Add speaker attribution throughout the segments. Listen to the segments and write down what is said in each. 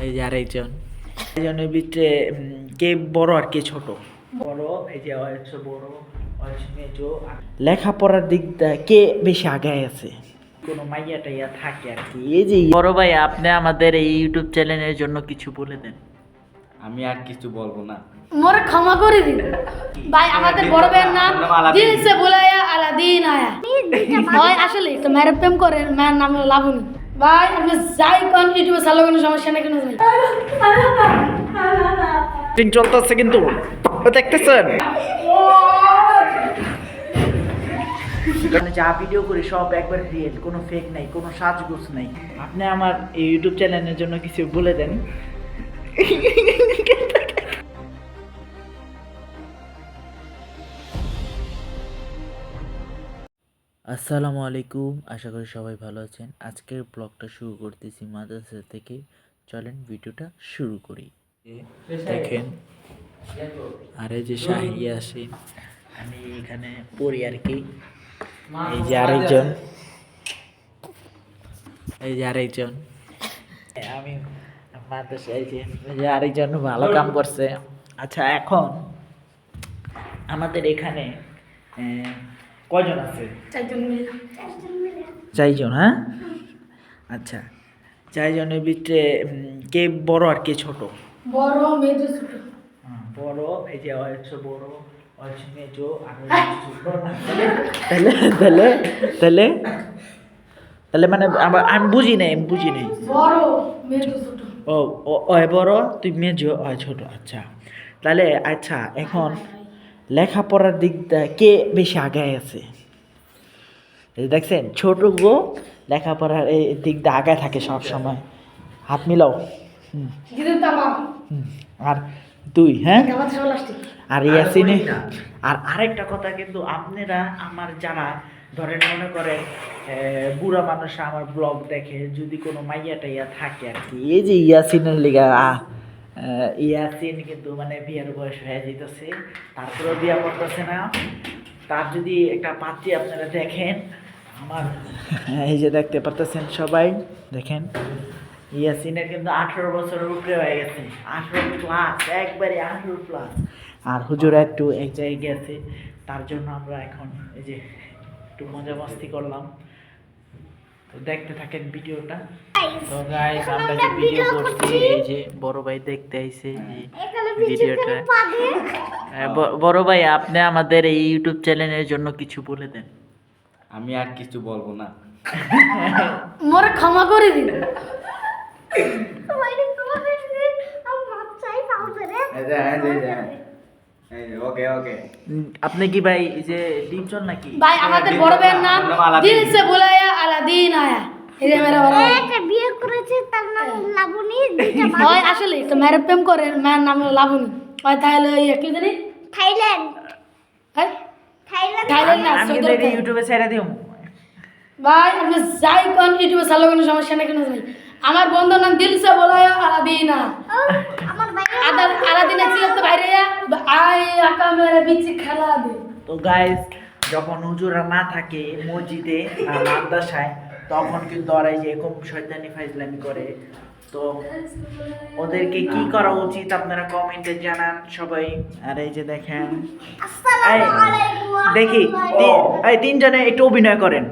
Speaker 1: এই যে আরেকজন, একজনের ভিতরে কে বড় আর কে ছোট? বড়, এই যে হচ্ছে বড়, হচ্ছে মেজো। লেখাপড়ার দিকটা কে বেশি আগায় আছে? কোনো মাইয়া টাইয়া থাকে আর কি। এই যে বড় ভাই, আপনি আমাদের এই ইউটিউব চ্যানেলের জন্য কিছু বলে দেন।
Speaker 2: আমি আর কিছু বলবো না।
Speaker 3: মোরে ক্ষমা করে দিন ভাই, আমাদের বড় ভাইয়ের নাম দিল সে বুলায়া আলাদিন আয়া। ভাই আসলে তো মেরে প্রেম করে, মেয়ের নাম হলো লাবণী। ভাই আপনি যাই কোন ইউটিউবে চালু কোনো সমস্যা নেই, কেন যাই
Speaker 1: শুটিং চলতেছে কিন্তু দেখতেছেন, যা ভিডিও করি সব একবার রিয়েল, কোনো ফেক নাই, কোনো সাজগোজ নাই। আপনি আমার এই ইউটিউব চ্যানেলের জন্য কিছু বলে দেন। আসসালামু আলাইকুম, আশা করি সবাই ভালো আছেন। আজকের ব্লগটা শুরু করতেছি মাদ্রাসা থেকে। চলেন ভিডিওটা শুরু করি। দেখেন, আরে যে শাহি আছে, আমি এখানে পড়ি আর কি। এই যে আরেকজন, এই যে আরেকজন, আমি মাদ্রাসা, এই যে আরেকজন ভালো কাম করছে। আচ্ছা, এখন আমাদের এখানে কয়জন আছে? চারজন। হ্যাঁ, আচ্ছা, চারজনের ভিতরে কে বড় আর কে ছোট?
Speaker 3: বড় মেজো ছোট।
Speaker 1: বড়, এই যে হচ্ছে বড়, হচ্ছে মেজো, আর ছোট। তাহলে তাহলে তাহলে তাহলে মানে আমি বুঝি নাই,
Speaker 3: বড় মেজো ছোট।
Speaker 1: ও ও বড়, তুই মেজো, ছোট। আচ্ছা, তাহলে আচ্ছা, এখন লেখাপড়ার দিকটা কে বেশি আগায় আছে? এই দেখছেন, ছোট গো লেখাপড়ার এই দিকটা আগায় থাকে সব সময়। হাত মিলাও। আর তুই, হ্যাঁ, আর ইয়াসিনে। আর আরেকটা কথা কিন্তু, আপনারা আমার যারা ধরেন মনে করেন বুড়া মানুষ আমার ব্লগ দেখে, যদি কোনো মাইয়া টাইয়া থাকে আর কি, এই যে ইয়াসিনের লিগা ইয়াসিন কিন্তু মানে বিয়ের বয়স হয়ে যেতেছে, তারপরেও বিয়া করতেছে না। তার যদি একটা পাত্রী আপনারা দেখেন, আমার এই যে দেখতে পারতেছেন সবাই, দেখেন ইয়াসিনের কিন্তু 18 বছরের উপরে হয়ে গেছে, 18+, একবারে 18+। আর হুজুরা একটু এক জায়গায় গেছে, তার জন্য আমরা এখন এই যে একটু মজা মস্তি করলাম। তো দেখতে থাকেন ভিডিওটা। তো গাইস, আমরা যে ভিডিও করছি, এই যে বড় ভাই দেখতে আইছে ভিডিওটা। বড় ভাই, আপনি আমাদের এই ইউটিউব চ্যানেলের জন্য কিছু বলে দেন।
Speaker 2: আমি আর কিছু বলবো না।
Speaker 3: মোরে ক্ষমা করে দিন।
Speaker 2: ওকে ওকে।
Speaker 1: আপনি কি ভাই এই যে ডিপজল নাকি?
Speaker 3: ভাই আমাদের বড় ভাইয়ের নাম দিল সে বুলায়া আলাদিন আয়া। এই যে মেরা বড় ভাই
Speaker 4: একটা বিয়ে করেছে, তার নাম লাবণী।
Speaker 3: ভাই আসলে তো মেরে প্রেম করে, মেয়ের নাম হলো লাবণী। ভাই তাহলে ওই কি জানি
Speaker 4: থাইল্যান্ড।
Speaker 3: ভাই
Speaker 4: থাইল্যান্ড।
Speaker 3: থাইল্যান্ড না,
Speaker 1: আমি
Speaker 3: সৌদি
Speaker 1: তো
Speaker 3: আরব।
Speaker 1: ইউটিউবে ছেড়ে দিও।
Speaker 3: ভাই আপনি যাই কোন ইউটিউবে চালু কোনো সমস্যা নেই, কেন যাই আমার বন্ধুর নাম দিল সে বুলায়া আলাদিনা।
Speaker 4: আমার ভাই
Speaker 3: আলাদিনা ছিল তো বাইরে আই আকা মেরে বিচি খেলা দে।
Speaker 1: তো গাইস, যখন হুজুরা না থাকে মসজিদে আর মাদ্রাসায়, তখন কিন্তু ওরা এই যে এরকম শয়তানি ফাইজলামি করে। তো ওদেরকে কি করা উচিত আপনারা কমেন্টে জানান সবাই। আর এই যে দেখেন,
Speaker 4: আসসালামু আলাইকুম।
Speaker 1: দেখি এই তিনজনে একটু অভিনয় করেন।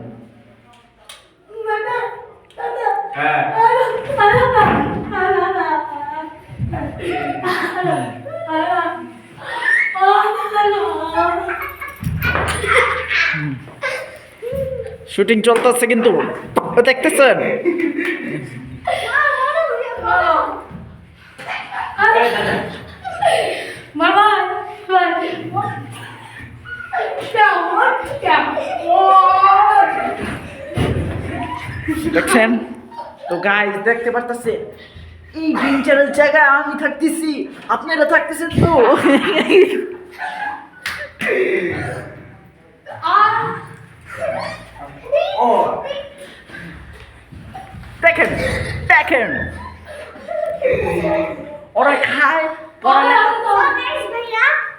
Speaker 2: হ্যাঁ।
Speaker 1: শুটিং চলতেছে কিন্তু দেখতেছেন।
Speaker 3: মামা
Speaker 1: দেখছেন? তো গাইস দেখতে পারতেছে, এই ডেঞ্জারাস জায়গায় আমি থাকতেছি, আপনারা থাকতেছেন তো। ও দেখেন, দেখেন ওরা খায়
Speaker 4: ভাইয়া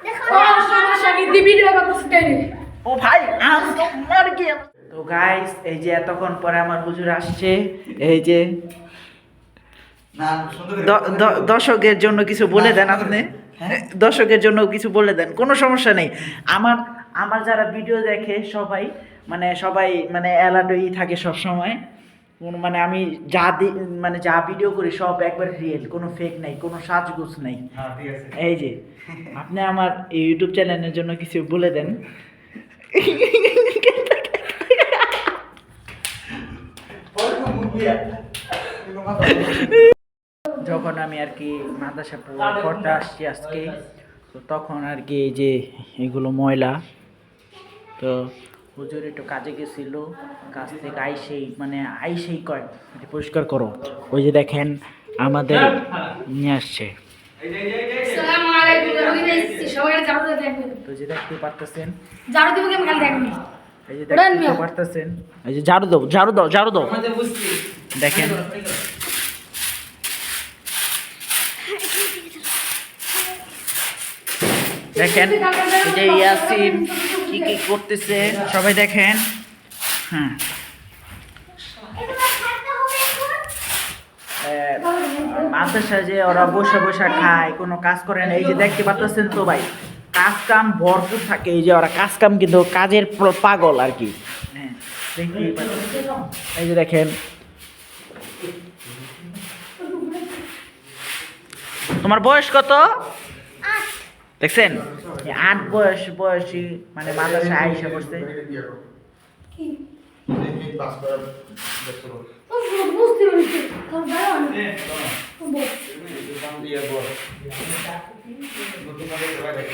Speaker 4: দেখো
Speaker 3: সমস্যা কি দিবি কথা শুটাইনি।
Speaker 1: ও ভাই, আমি তো মর গিয়ে। তো গাইস, এই যে এতক্ষণ পরে আমার হুজুর আসছে, এই যে
Speaker 2: না সুন্দর করে
Speaker 1: দর্শকের জন্য কিছু বলে দেন আপনি, দর্শকের জন্য কিছু বলে দেন, কোনো সমস্যা নেই। আমার আমার যারা ভিডিও দেখে সবাই মানে অ্যালার্টই থাকে সব সময়। মানে আমি মানে যা ভিডিও করি সব একবার রিয়েল, কোনো ফেক নাই, কোনো সাজগোজ নাই।
Speaker 2: হ্যাঁ ঠিক আছে
Speaker 1: এই যে আপনি আমার এই ইউটিউব চ্যানেলের জন্য কিছু বলে দেন। যখন আমি আর কি মাদ্রাসা পড়তে আসছি আজকে, তো তখন আর কি এই যে এগুলো ময়লা, তো হুজুর একটু কাজে গেছিল, কাজ থেকে আইসেই কয় যে পরিষ্কার করো। ওই যে দেখেন আমাদের নিয়ে আসছে,
Speaker 3: আসসালামু আলাইকুম সবাই ঝাড়ু দিয়ে দেখবেন,
Speaker 1: তো যে দেখতে পারতেছেন,
Speaker 3: ঝাড়ু দিব কেমন খালি দেখবেন।
Speaker 1: এই যে দেখতে পারতেছেন, এই যে ঝাড়ু দাও ঝাড়ু দাও ঝাড়ু দাও, দেখেন দেখেন এই যে ইয়াসিন কি কি করতেছে সবাই দেখেন। হ্যাঁ
Speaker 4: এগুলো থাকতে হবে এখন।
Speaker 1: মাদ্রাসায় যে ওরা বসে বসে খায়, কোনো কাজ করে না, এই যে দেখতে পাচ্ছেন তো ভাই, কাজ কাম ভরপুর থাকে। এই যে ওরা কাজ কাম কিন্তু কাজের পাগল আর কি। হ্যাঁ দেখতেই পাচ্ছেন, এই যে দেখেন। তোমার বয়স কত? দেখছেন 8 বয়সী মানে মাদ্রাসায় আইসা পড়ছে।
Speaker 3: কি ও বুঝতে পারছি তোর ভাই অনেক